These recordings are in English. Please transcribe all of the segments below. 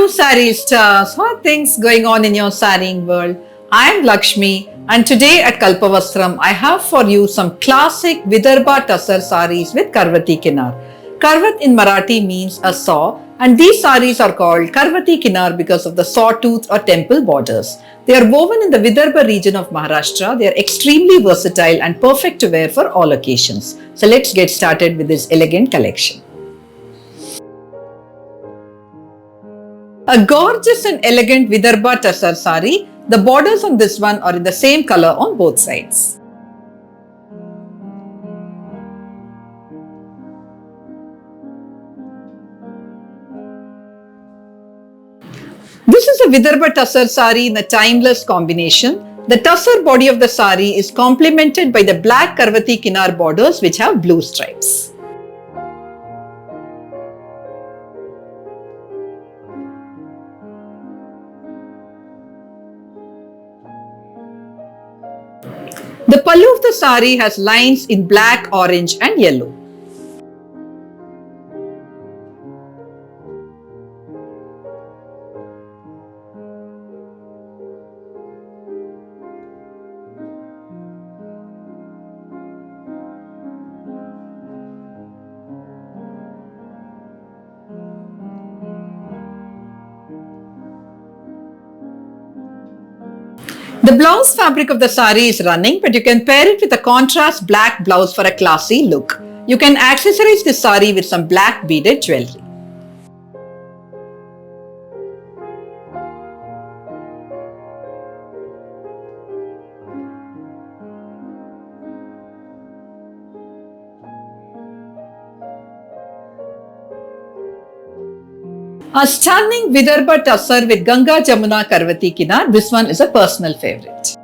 Hello, Sari stars. How are things going on in your saree world? I'm Lakshmi, and today at Kalpavastram, I have for you some classic Vidarbha Tassar sarees with Karvati Kinar. Karvat in Marathi means a saw, and these sarees are called Karvati Kinar because of the sawtooth or temple borders. They are woven in the Vidarbha region of Maharashtra. They are extremely versatile and perfect to wear for all occasions. So let's get started with this elegant collection. A gorgeous and elegant Vidarbha Tassar sari. The borders on this one are in the same color on both sides. This is a Vidarbha Tassar sari in a timeless combination. The Tassar body of the sari is complemented by the black Karvati Kinar borders which have blue stripes. The pallu of the sari has lines in black, orange and yellow. The blouse fabric of the sari is running, but you can pair it with a contrast black blouse for a classy look. You can accessorize this sari with some black beaded jewelry. A stunning Vidarbha Tassar with Ganga Jamuna Karvati Kinar. This one is a personal favorite.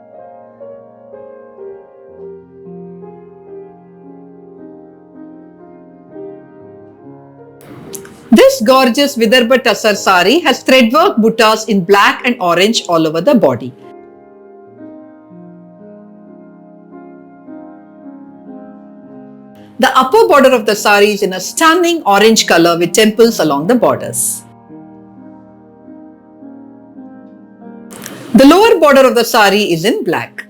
This gorgeous Vidarbha Tassar sari has threadwork buttas in black and orange all over the body. The upper border of the sari is in a stunning orange color with temples along the borders. The lower border of the sari is in black.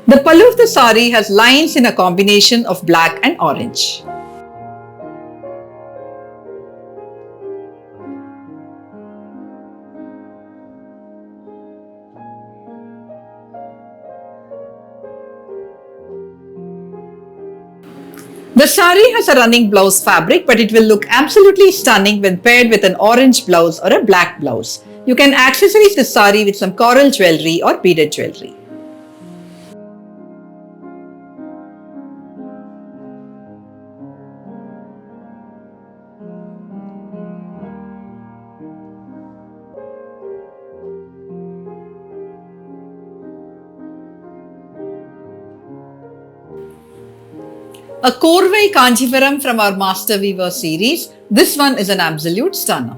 The pallu of the sari has lines in a combination of black and orange. The sari has a running blouse fabric, but it will look absolutely stunning when paired with an orange blouse or a black blouse. You can accessorize the sari with some coral jewelry or beaded jewelry. A Korvai Kanjivaram from our Master Weaver series. This one is an absolute stunner.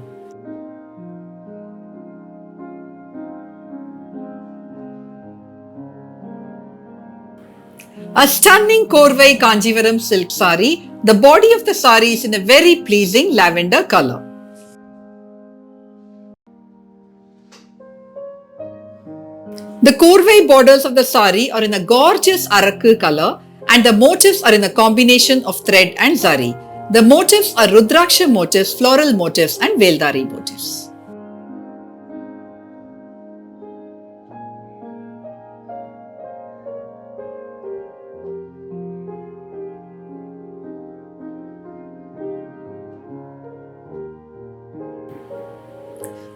A stunning Korvai Kanjivaram silk sari. The body of the sari is in a very pleasing lavender color. The Korvai borders of the sari are in a gorgeous Arakku color, and the motifs are in a combination of thread and zari. The motifs are Rudraksha motifs, floral motifs and Veldari motifs.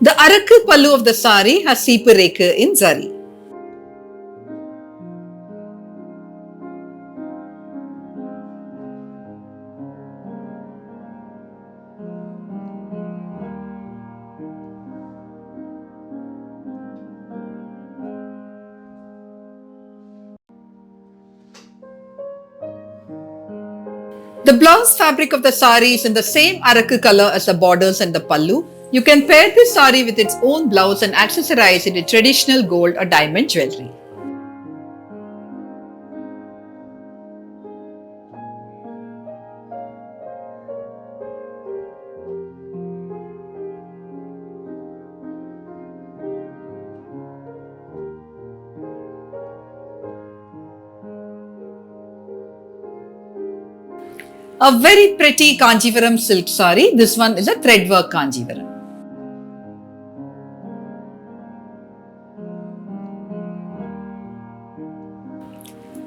The Arakku pallu of the sari has Seepu in zari. The blouse fabric of the sari is in the same Arakku color as the borders and the pallu. You can pair this sari with its own blouse and accessorize it with traditional gold or diamond jewelry. A very pretty Kanjivaram silk saree. This one is a threadwork Kanjivaram.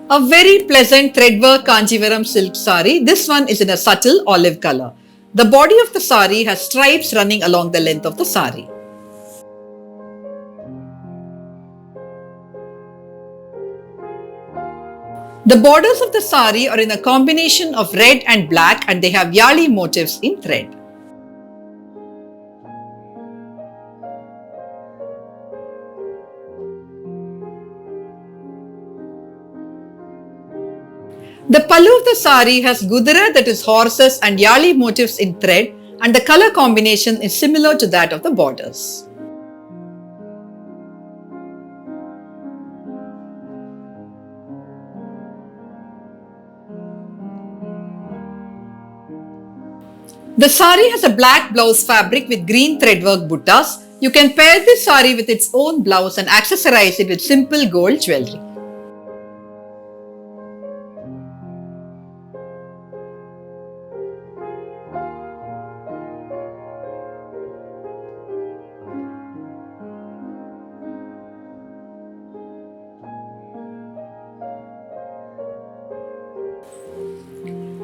A very pleasant threadwork Kanjivaram silk saree. This one is in a subtle olive color. The body of the saree has stripes running along the length of the saree. The borders of the saree are in a combination of red and black and they have yali motifs in thread. The pallu of the saree has gudara, that is horses, and yali motifs in thread, and the color combination is similar to that of the borders. The saree has a black blouse fabric with green threadwork buttas. You can pair this saree with its own blouse and accessorize it with simple gold jewelry.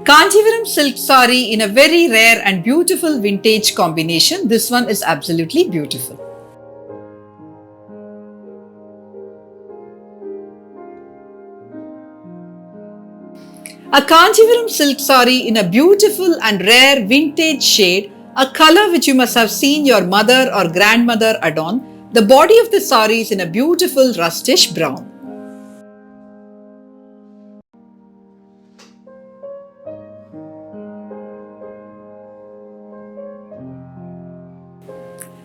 Kanjivaram silk saree in a very rare and beautiful vintage combination. This one is absolutely beautiful. A Kanjivaram silk saree in a beautiful and rare vintage shade, a color which you must have seen your mother or grandmother adorn. The body of the saree is in a beautiful rustish brown.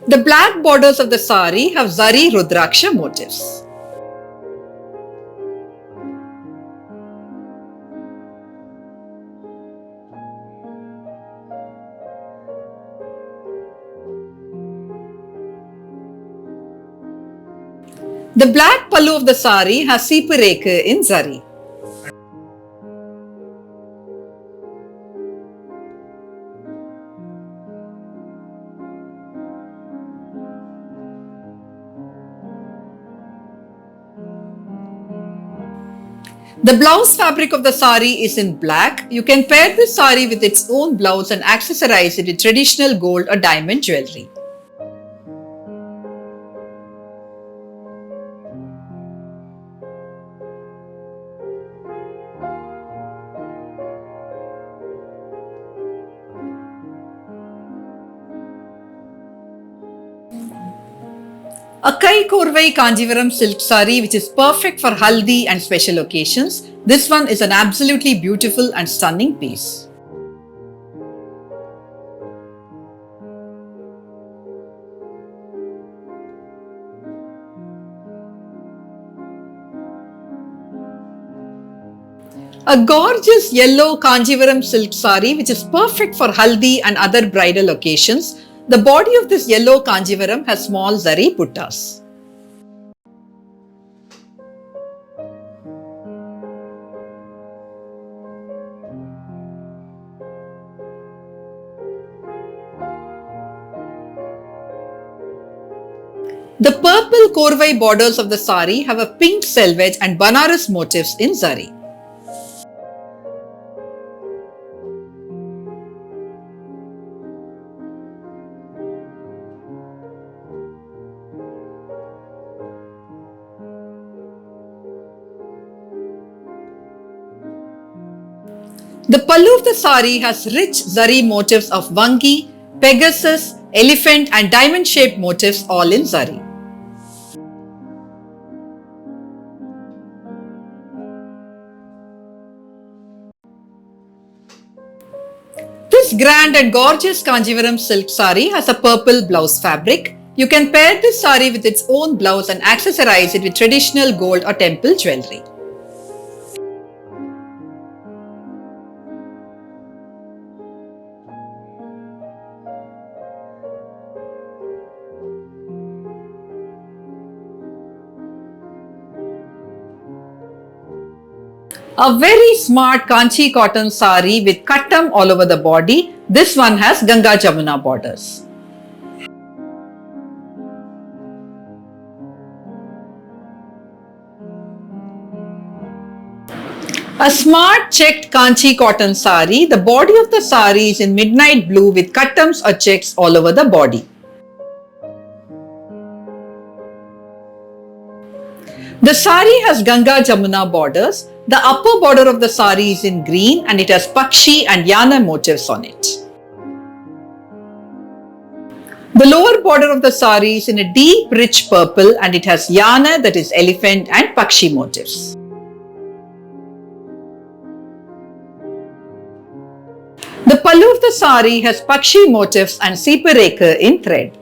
The black borders of the saree have zari rudraksha motifs. The black pallu of the saree has seepureke in zari. The blouse fabric of the saree is in black. You can pair this saree with its own blouse and accessorize it with traditional gold or diamond jewelry. A Kai Korvai Kanjivaram silk saree which is perfect for haldi and special occasions. This one is an absolutely beautiful and stunning piece. A gorgeous yellow Kanjivaram silk saree which is perfect for haldi and other bridal occasions. The body of this yellow Kanjivaram has small zari buttas. The purple Korvai borders of the saree have a pink selvage and Banaras motifs in zari. The pallu of the saree has rich zari motifs of Vangi, Pegasus, elephant and diamond shaped motifs all in zari. This grand and gorgeous Kanjivaram silk saree has a purple blouse fabric. You can pair this saree with its own blouse and accessorize it with traditional gold or temple jewelry. A very smart Kanchi cotton sari with kattam all over the body. This one has Ganga Jamuna borders. A smart checked Kanchi cotton sari. The body of the sari is in midnight blue with kattams or checks all over the body. The sari has Ganga Jamuna borders. The upper border of the sari is in green and it has Pakshi and Yana motifs on it. The lower border of the sari is in a deep rich purple and it has Yana, that is elephant, and Pakshi motifs. The pallu of the sari has Pakshi motifs and Sipareka in thread.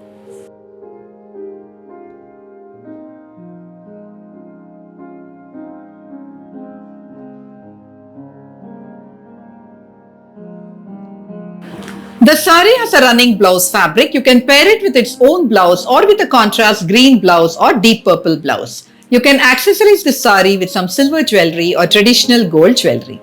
The sari has a running blouse fabric. You can pair it with its own blouse or with a contrast green blouse or deep purple blouse. You can accessorize the sari with some silver jewelry or traditional gold jewelry.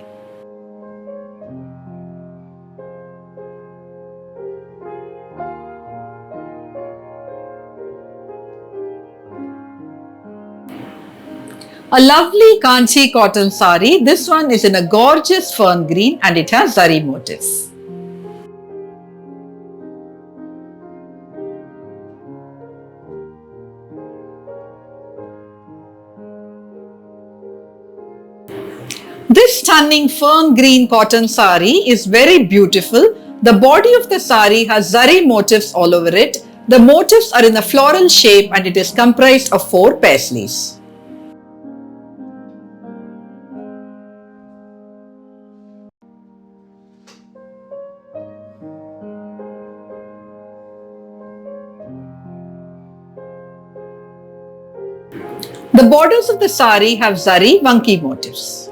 A lovely Kanchi cotton sari. This one is in a gorgeous fern green and it has zari motifs. This stunning fern green cotton sari is very beautiful. The body of the sari has zari motifs all over it. The motifs are in a floral shape and it is comprised of 4 paisleys. The borders of the sari have zari vanki motifs.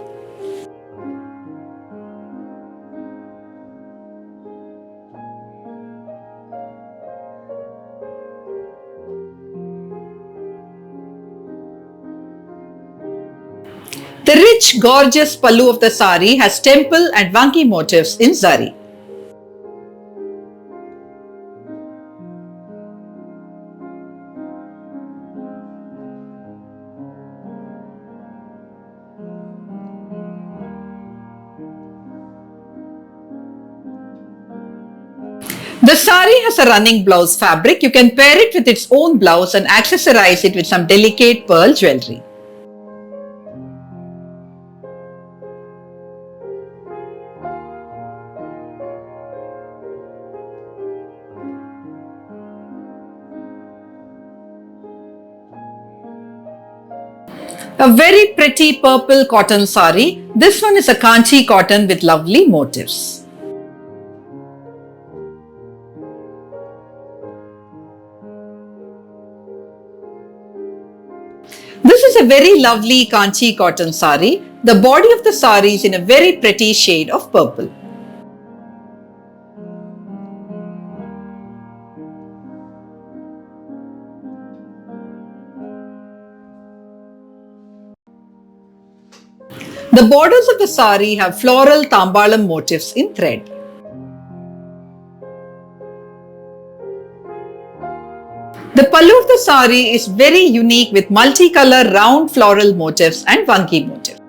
The rich, gorgeous pallu of the sari has temple and vanki motifs in zari. The sari has a running blouse fabric. You can pair it with its own blouse and accessorize it with some delicate pearl jewelry. A very pretty purple cotton sari. This one is a Kanchi cotton with lovely motifs. This is a very lovely Kanchi cotton sari. The body of the sari is in a very pretty shade of purple. The borders of the sari have floral tambalam motifs in thread. The pallu of the sari is very unique with multicolor round floral motifs and vanki motifs.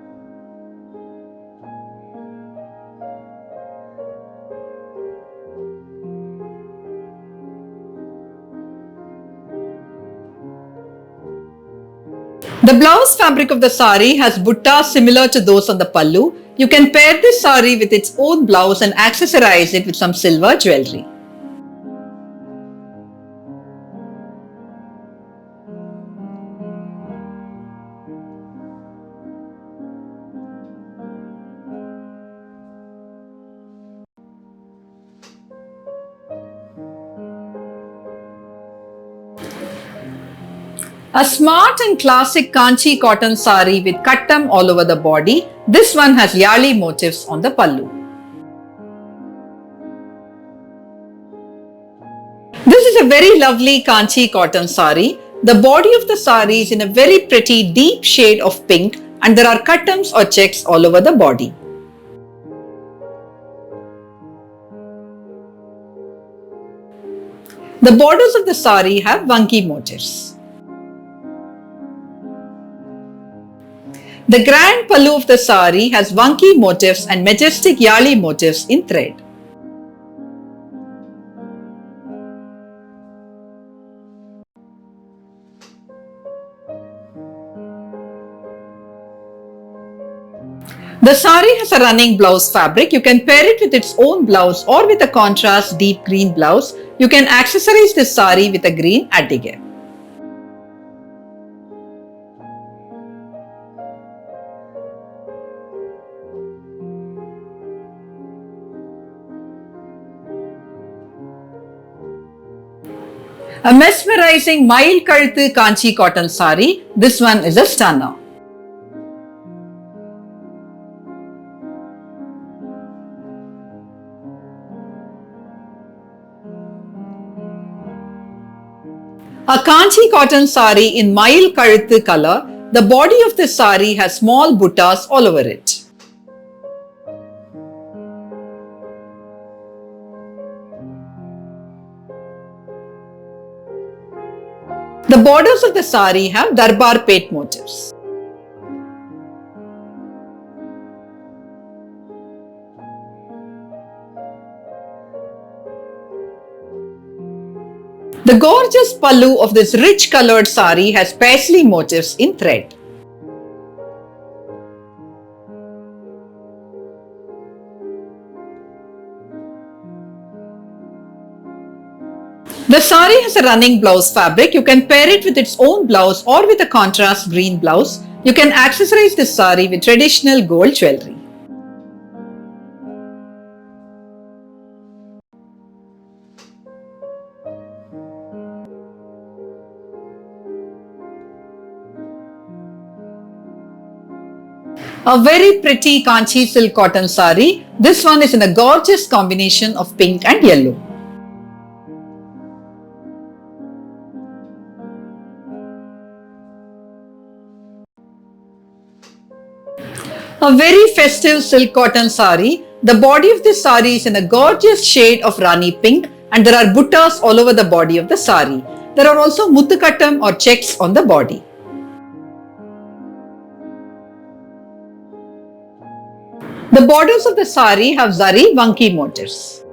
The blouse fabric of the sari has buttas similar to those on the pallu. You can pair this sari with its own blouse and accessorize it with some silver jewelry. A smart and classic Kanchi cotton sari with kattam all over the body. This one has yali motifs on the pallu. This is a very lovely Kanchi cotton sari. The body of the sari is in a very pretty deep shade of pink and there are cuttums or checks all over the body. The borders of the sari have Vanki motifs. The grand pallu of the sari has Vanki motifs and majestic Yali motifs in thread. The sari has a running blouse fabric. You can pair it with its own blouse or with a contrast deep green blouse. You can accessorize this sari with a green adige. A mesmerizing Mail Kalthu Kanchi cotton sari. This one is a stunner. A Kanchi cotton sari in Mail Kalthu color. The body of the sari has small buttas all over it. The borders of the sari have Darbar Pet motifs. The gorgeous pallu of this rich colored sari has paisley motifs in thread. The sari has a running blouse fabric. You can pair it with its own blouse or with a contrast green blouse. You can accessorize this sari with traditional gold jewelry. A very pretty Kanchi silk cotton sari. This one is in a gorgeous combination of pink and yellow. A very festive silk cotton sari. The body of this sari is in a gorgeous shade of Rani pink and there are buttas all over the body of the sari. There are also muttukattam or checks on the body. The borders of the sari have zari Vanki motifs.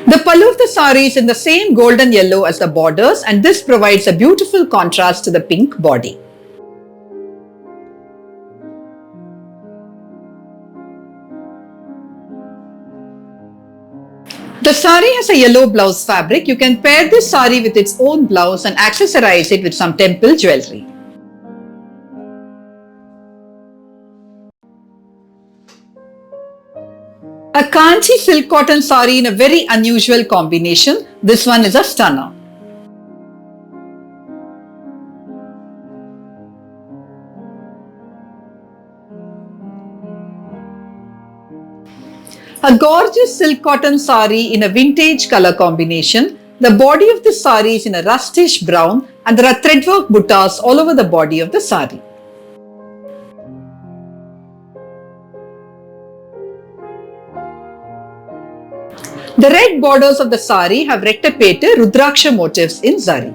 The pallu of the sari is in the same golden yellow as the borders and this provides a beautiful contrast to the pink body. The sari has a yellow blouse fabric. You can pair this sari with its own blouse and accessorize it with some temple jewelry. A Kanchi silk cotton sari in a very unusual combination. This one is a stunner. A gorgeous silk cotton sari in a vintage color combination. The body of the sari is in a rustish brown and there are threadwork buttas all over the body of the sari. The red borders of the sari have Rettapete Rudraksha motifs in zari.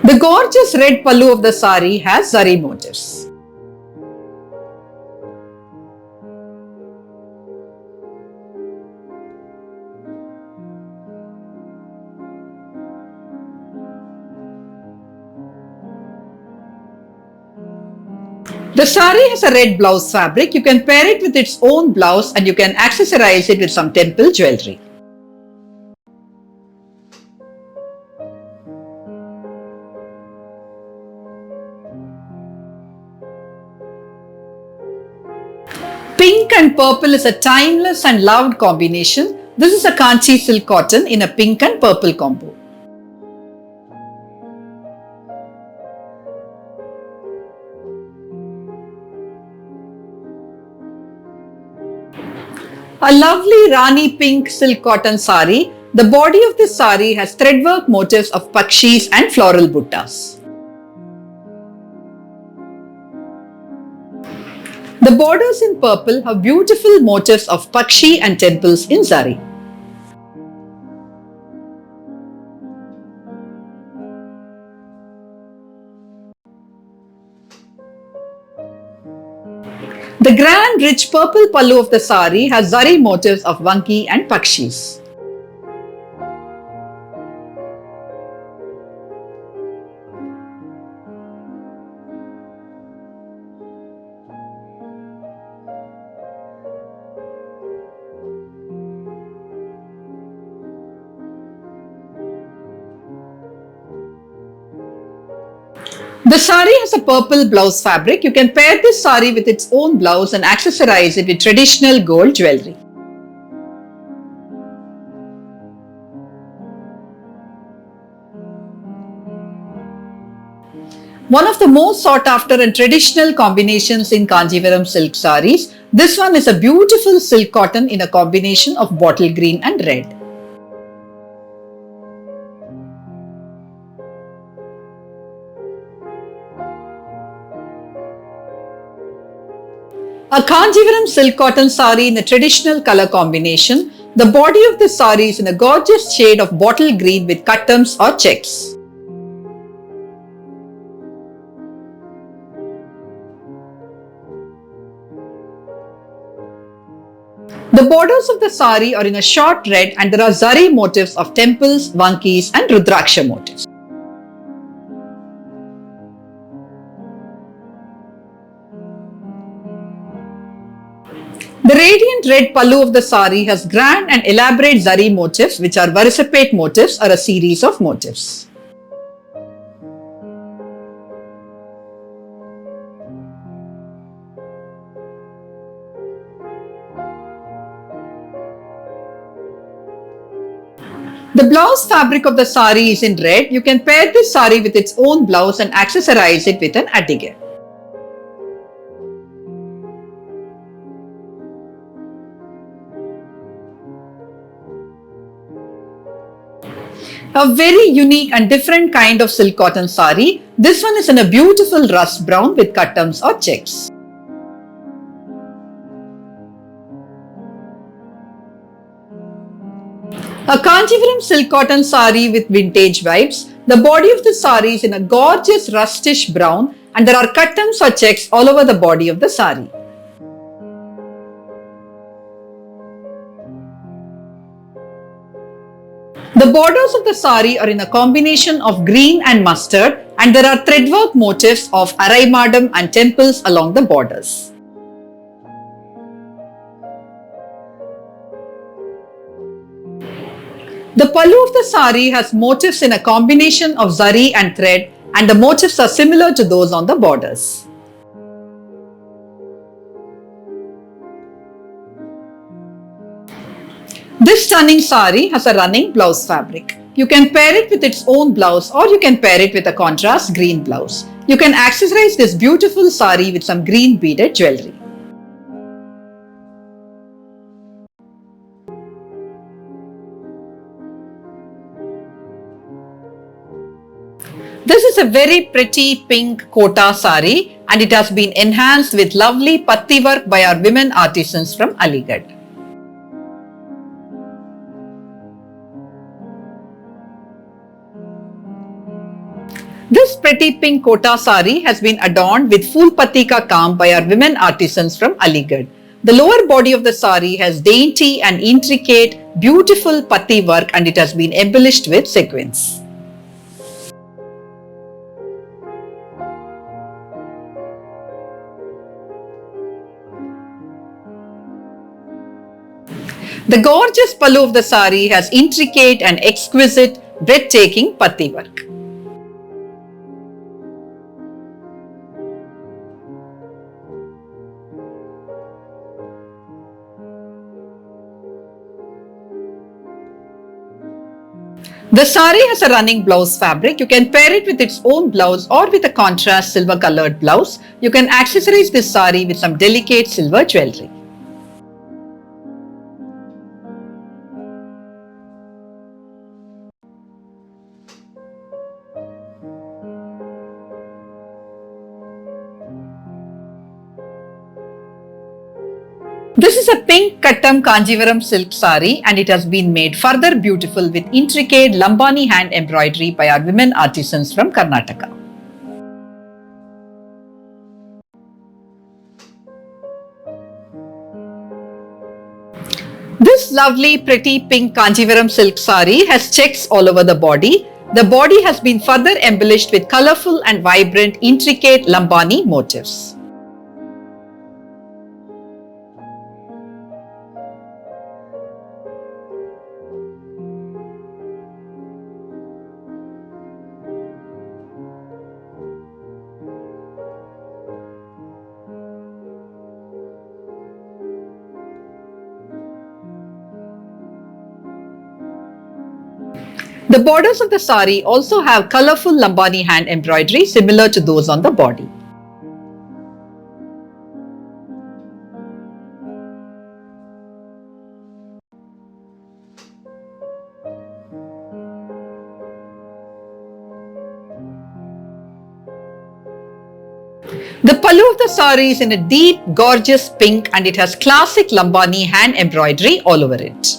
The gorgeous red pallu of the sari has zari motifs. The sari has a red blouse fabric. You can pair it with its own blouse and you can accessorize it with some temple jewelry. Pink and purple is a timeless and loved combination. This is a Kanchi silk cotton in a pink and purple combo. A lovely Rani pink silk cotton sari. The body of this sari has threadwork motifs of pakshis and floral buttas. The borders in purple have beautiful motifs of pakshi and temples in zari. The grand rich purple pallu of the sari has zari motifs of vanki and pakshis. The sari has a purple blouse fabric. You can pair this sari with its own blouse and accessorize it with traditional gold jewelry. One of the most sought after and traditional combinations in Kanjivaram silk saris. This one is a beautiful silk cotton in a combination of bottle green and red. A Kanjivaram silk cotton sari in a traditional color combination. The body of the sari is in a gorgeous shade of bottle green with cuttams or checks. The borders of the sari are in a short red and there are zari motifs of temples, vankis and rudraksha motifs. The radiant red pallu of the sari has grand and elaborate zari motifs which are Varisapet motifs or a series of motifs. The blouse fabric of the sari is in red. You can pair this sari with its own blouse and accessorize it with an adige. A very unique and different kind of silk cotton sari. This one is in a beautiful rust brown with cuttams or checks. A Kanjivaram silk cotton sari with vintage vibes. The body of the sari is in a gorgeous rustish brown and there are cuttams or checks all over the body of the sari. The borders of the sari are in a combination of green and mustard and there are threadwork motifs of Araimadam and temples along the borders. The pallu of the sari has motifs in a combination of zari and thread and the motifs are similar to those on the borders. This stunning sari has a running blouse fabric. You can pair it with its own blouse or you can pair it with a contrast green blouse. You can accessorize this beautiful sari with some green beaded jewelry. This is a very pretty pink kota sari and it has been enhanced with lovely patti work by our women artisans from Aligarh. This pretty pink kota sari has been adorned with full patti ka kaam by our women artisans from Aligarh. The lower body of the sari has dainty and intricate, beautiful patti work and it has been embellished with sequins. The gorgeous pallu of the sari has intricate and exquisite, breathtaking patti work. The sari has a running blouse fabric. You can pair it with its own blouse or with a contrast silver colored blouse. You can accessorize this sari with some delicate silver jewelry. is a pink Kattam Kanjivaram silk sari and it has been made further beautiful with intricate Lambani hand embroidery by our women artisans from Karnataka. This lovely pretty pink Kanjivaram silk sari has checks all over the body. The body has been further embellished with colorful and vibrant intricate Lambani motifs. The borders of the sari also have colorful Lambani hand embroidery similar to those on the body. The pallu of the sari is in a deep, gorgeous pink and it has classic Lambani hand embroidery all over it.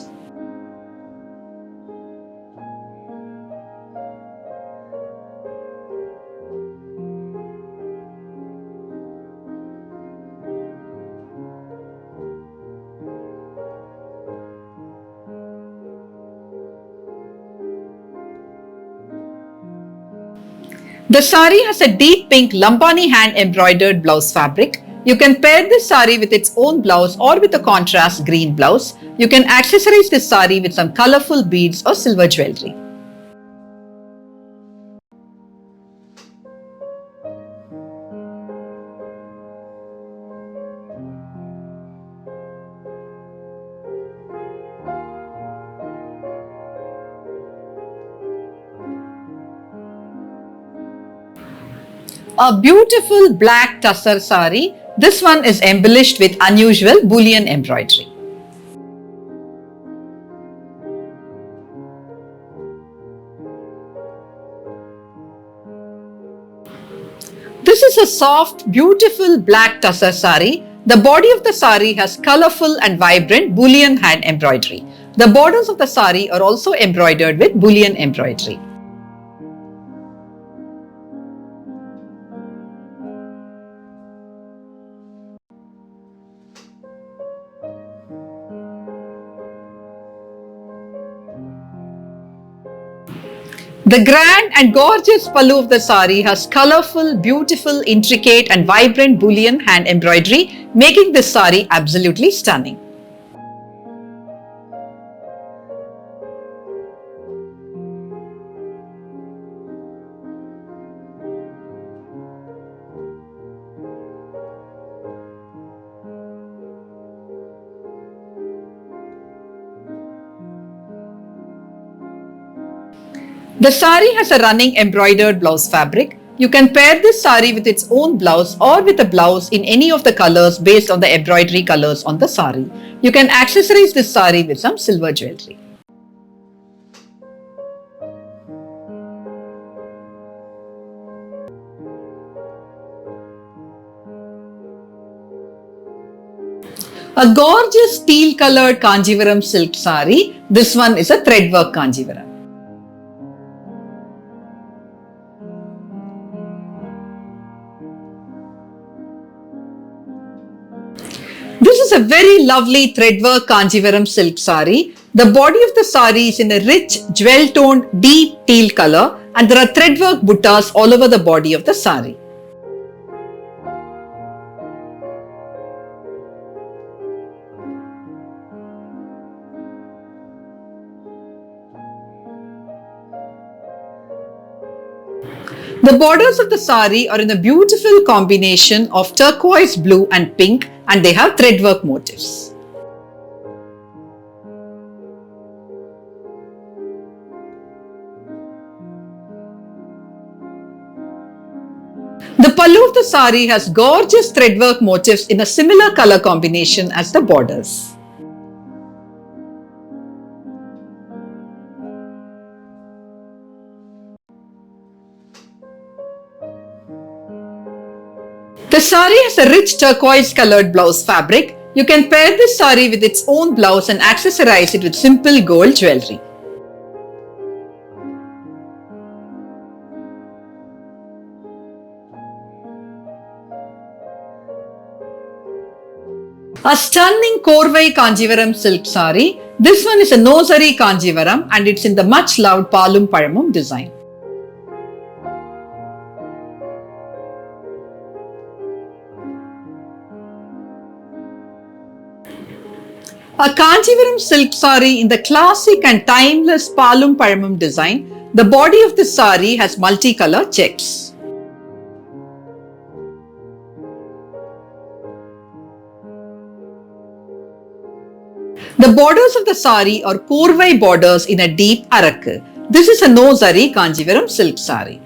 The sari has a deep pink Lambani hand embroidered blouse fabric. You can pair this sari with its own blouse or with a contrast green blouse. You can accessorize this sari with some colorful beads or silver jewelry. A beautiful black tussar sari. This one is embellished with unusual bullion embroidery. This is a soft, beautiful black tussar sari. The body of the sari has colorful and vibrant bullion hand embroidery. The borders of the sari are also embroidered with bullion embroidery. The grand and gorgeous pallu of the sari has colorful, beautiful, intricate and vibrant bullion hand embroidery, making this sari absolutely stunning. The sari has a running embroidered blouse fabric. You can pair this sari with its own blouse or with a blouse in any of the colors based on the embroidery colors on the sari. You can accessorize this sari with some silver jewelry. A gorgeous teal colored Kanjivaram silk sari. This one is a threadwork Kanjivaram. This is a very lovely threadwork Kanjivaram silk sari. The body of the sari is in a rich, jewel-toned, deep teal color and there are threadwork buttas all over the body of the sari. The borders of the sari are in a beautiful combination of turquoise blue and pink and they have threadwork motifs. The pallu of the sari has gorgeous threadwork motifs in a similar color combination as the borders. The sari has a rich turquoise colored blouse fabric. You can pair this sari with its own blouse and accessorize it with simple gold jewelry. A stunning Korvai Kanjivaram silk sari. This one is a no zari Kanjivaram and it's in the much loved Palum Palamum design. A Kanjivaram silk sari in the classic and timeless Palum Palamum design. The body of the sari has multicolor checks. The borders of the sari are Korvai borders in a deep arakku. This is a no zari Kanjivaram silk sari.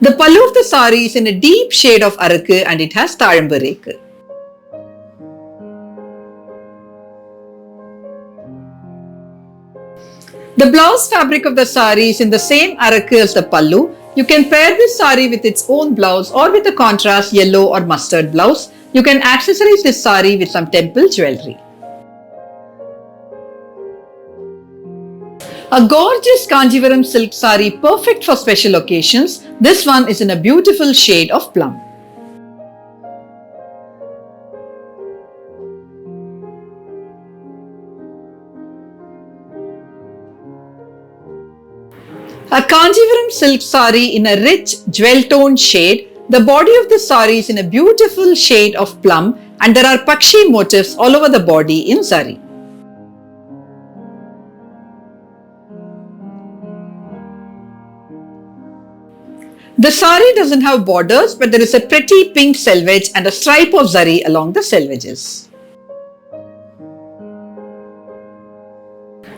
The pallu of the sari is in a deep shade of arakku and it has thalambu reku. The blouse fabric of the sari is in the same arakku as the pallu. You can pair this sari with its own blouse or with a contrast yellow or mustard blouse. You can accessorize this sari with some temple jewelry. A gorgeous Kanjivaram silk sari perfect for special occasions. This one is in a beautiful shade of plum. A Kanjivaram silk sari in a rich jewel tone shade. The body of the sari is in a beautiful shade of plum and there are Pakshi motifs all over the body in zari. The sari doesn't have borders but there is a pretty pink selvage and a stripe of zari along the selvages.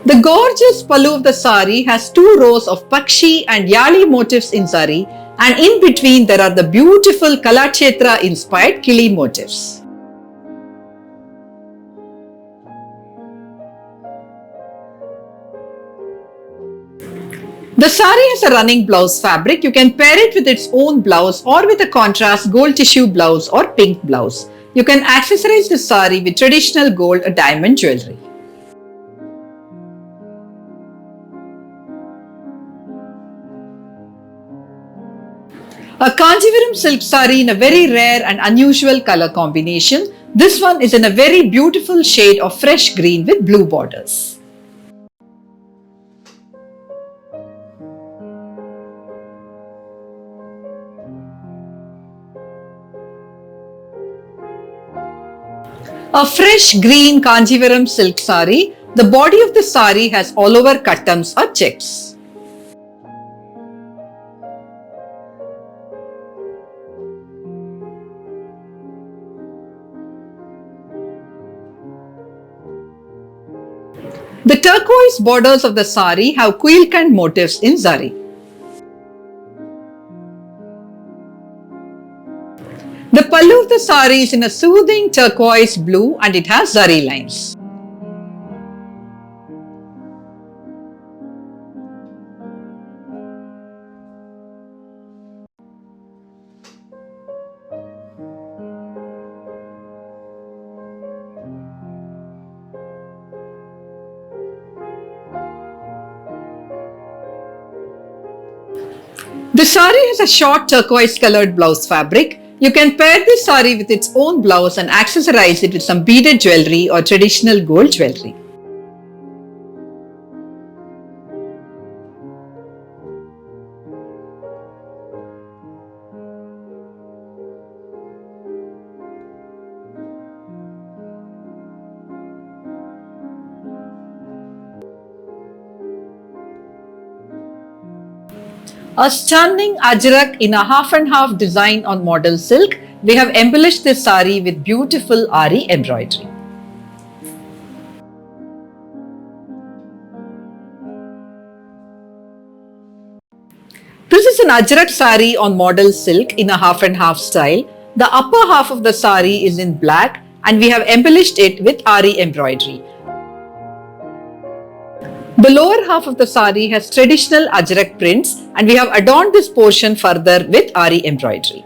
The gorgeous pallu of the sari has 2 rows of Pakshi and Yali motifs in zari and in between there are the beautiful Kalakshetra inspired Kili motifs. The sari has a running blouse fabric. You can pair it with its own blouse or with a contrast gold tissue blouse or pink blouse. You can accessorize the sari with traditional gold or diamond jewelry. A Kanjivaram silk sari in a very rare and unusual color combination. This one is in a very beautiful shade of fresh green with blue borders. A fresh green Kanjivaram silk sari. The body of the sari has all over kattams or checks. The turquoise borders of the sari have Kuilkand motifs in zari. The pallu of the sari is in a soothing turquoise blue and it has zari lines. The sari has a short turquoise colored blouse fabric. You can pair this sari with its own blouse and accessorize it with some beaded jewelry or traditional gold jewelry. A stunning ajrak in a half and half design on model silk. We have embellished this sari with beautiful Ari embroidery. This is an ajrak sari on model silk in a half and half style. The upper half of the sari is in black and we have embellished it with Ari embroidery. The lower half of the sari has traditional ajrak prints, and we have adorned this portion further with Ari embroidery.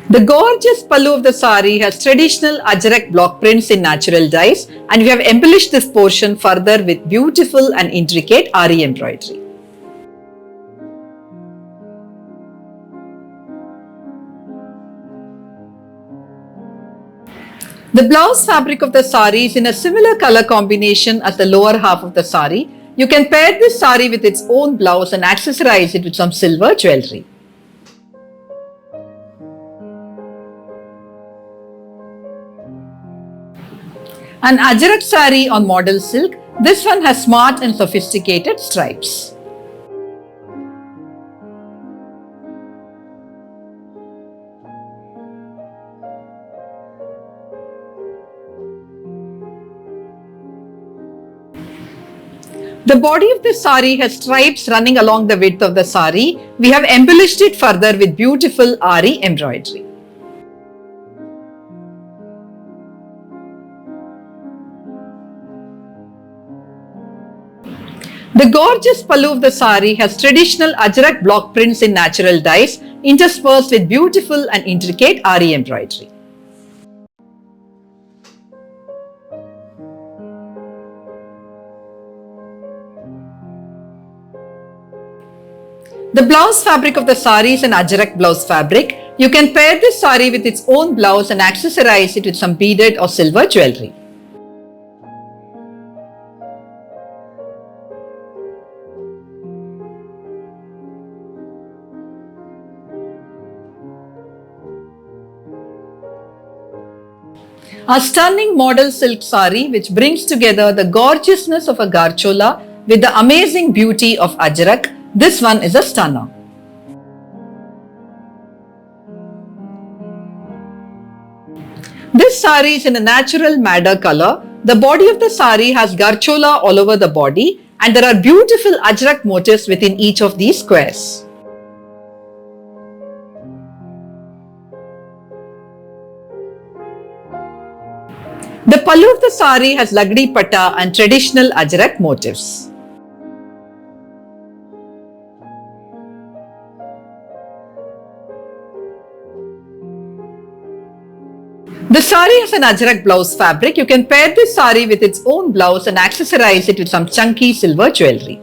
The gorgeous pallu of the sari has traditional ajrak block prints in natural dyes, and we have embellished this portion further with beautiful and intricate Ari embroidery. The blouse fabric of the sari is in a similar color combination as the lower half of the sari. You can pair this sari with its own blouse and accessorize it with some silver jewelry. An ajrak sari on model silk. This one has smart and sophisticated stripes. The body of the sari has stripes running along the width of the sari. We have embellished it further with beautiful Ari embroidery. The gorgeous pallu of the sari has traditional ajrak block prints in natural dyes, interspersed with beautiful and intricate Ari embroidery. The blouse fabric of the sari is an ajrak blouse fabric. You can pair this sari with its own blouse and accessorize it with some beaded or silver jewelry. A stunning model silk sari which brings together the gorgeousness of a garchola with the amazing beauty of ajrak. This one is a stunner. This sari is in a natural madder color. The body of the sari has garchola all over the body, and there are beautiful ajrak motifs within each of these squares. The pallu of the sari has lagdi patta and traditional ajrak motifs. The sari has an ajrak blouse fabric. You can pair this sari with its own blouse and accessorize it with some chunky silver jewelry.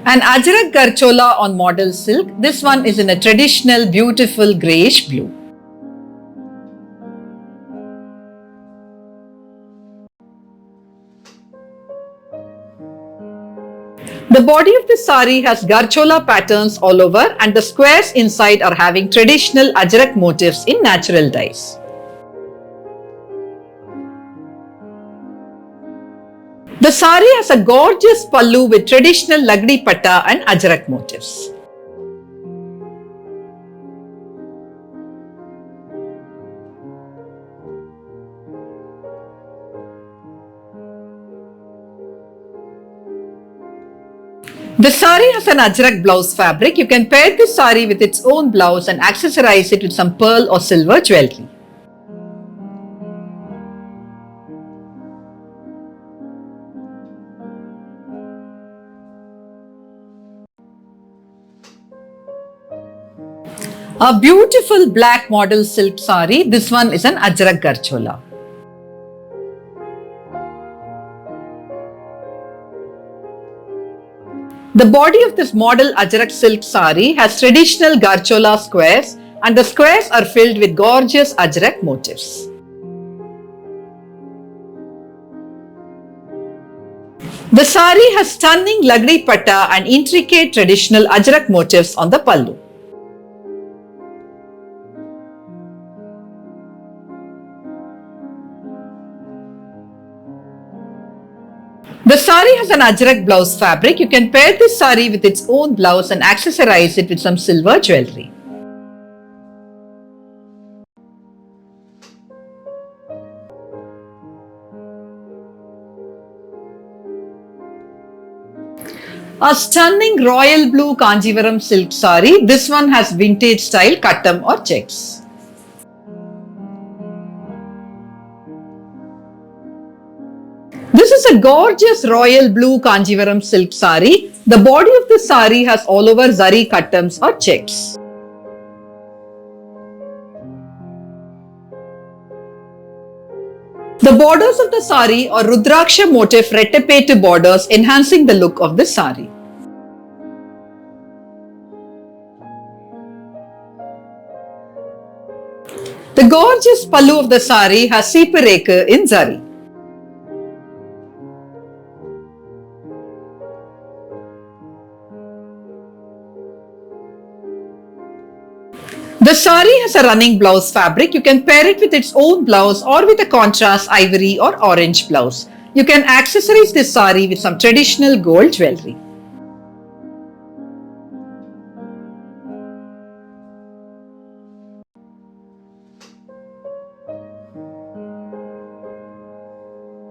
An ajrak garchola on model silk. This one is in a traditional beautiful greyish blue. The body of the sari has garchola patterns all over, and the squares inside are having traditional ajrak motifs in natural dyes. The sari has a gorgeous pallu with traditional lagdi patta and ajrak motifs. The sari has an ajrak blouse fabric. You can pair this sari with its own blouse and accessorize it with some pearl or silver jewelry. A beautiful black model silk sari. This one is an ajrak garchola. The body of this model ajrak silk sari has traditional garchola squares, and the squares are filled with gorgeous ajrak motifs. The sari has stunning lagdi patta and intricate traditional ajrak motifs on the pallu. The sari has an ajrak blouse fabric. You can pair this sari with its own blouse and accessorize it with some silver jewelry. A stunning royal blue Kanjivaram silk saree. This one has vintage style kattam or checks. This is a gorgeous royal blue Kanjivaram silk saree. The body of the saree has all over zari kattams or checks. The borders of the saree are Rudraksha motif rettapettu borders enhancing the look of the saree. The gorgeous pallu of the saree has seepareka in zari. The saree has a running blouse fabric. You can pair it with its own blouse or with a contrast ivory or orange blouse. You can accessorize this saree with some traditional gold jewelry.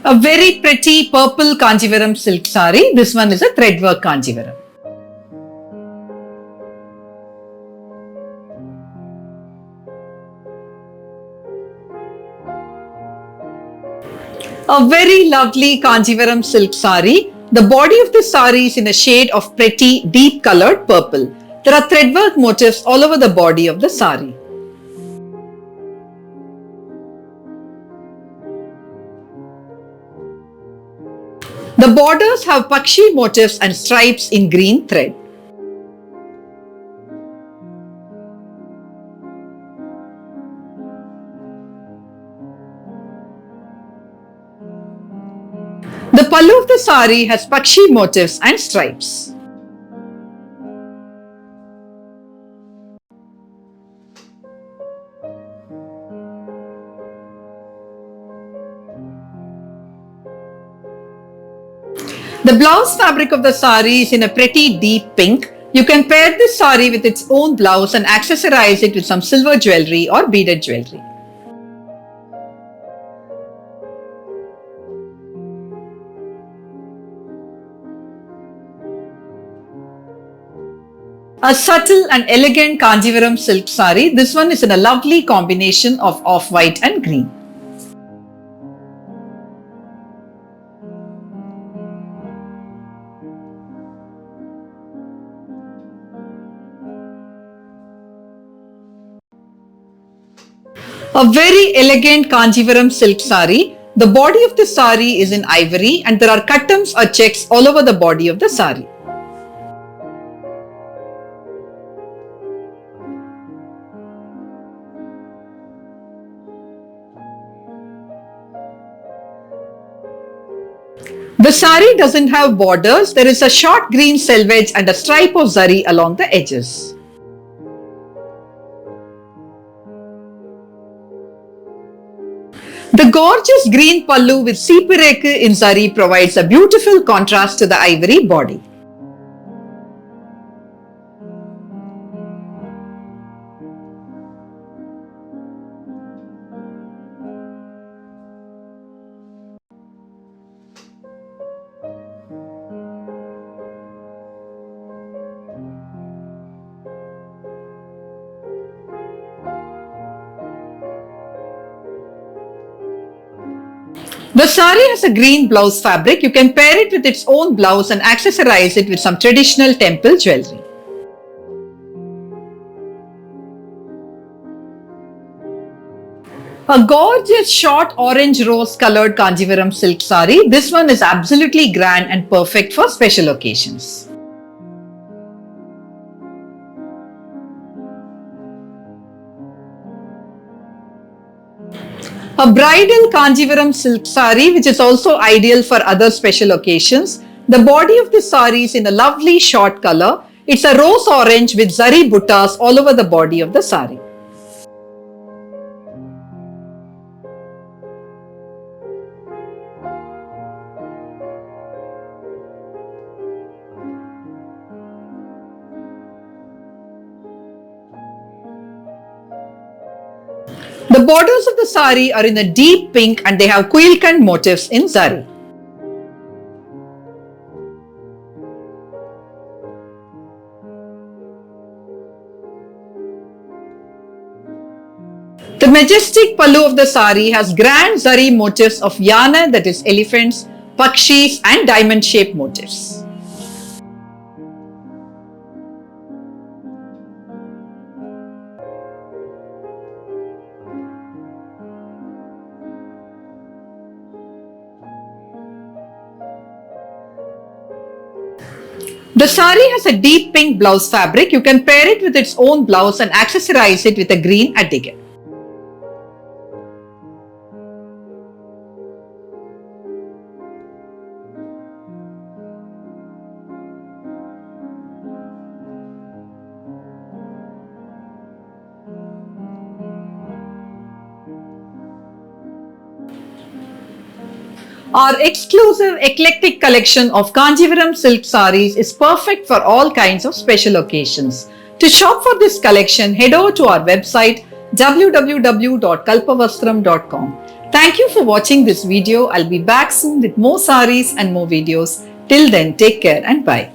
A very pretty purple Kanjivaram silk saree. This one is a threadwork Kanjivaram. A very lovely Kanjivaram silk saree. The body of the saree is in a shade of pretty deep colored purple. There are threadwork motifs all over the body of the saree. The borders have Pakshi motifs and stripes in green thread. The pallu of the saree has Pakshi motifs and stripes. The blouse fabric of the saree is in a pretty deep pink. You can pair this saree with its own blouse and accessorize it with some silver jewelry or beaded jewelry. A subtle and elegant Kanjivaram silk saree. This one is in a lovely combination of off-white and green. A very elegant Kanjivaram silk saree. The body of the saree is in ivory and there are kattams or checks all over the body of the saree. The saree doesn't have borders. There is a short green selvage and a stripe of zari along the edges. The gorgeous green pallu with seepareka in zari provides a beautiful contrast to the ivory body. The saree has a green blouse fabric. You can pair it with its own blouse and accessorize it with some traditional temple jewelry. A gorgeous short orange rose colored Kanjivaram silk saree. This one is absolutely grand and perfect for special occasions. A bridal Kanjivaram silk saree which is also ideal for other special occasions. The body of the saree is in a lovely short color. It's a rose orange with zari buttas all over the body of the saree. The borders of the saree are in a deep pink and they have quilkand motifs in zari. The majestic pallu of the sari has grand zari motifs of yana, that is elephants, pakshis and diamond shaped motifs. The sari has a deep pink blouse fabric. You can pair it with its own blouse and accessorize it with a green attigate. Our exclusive eclectic collection of Kanjivaram silk sarees is perfect for all kinds of special occasions. To shop for this collection, head over to our website www.kalpavastram.com. Thank you for watching this video. I'll be back soon with more sarees and more videos. Till then, take care and bye.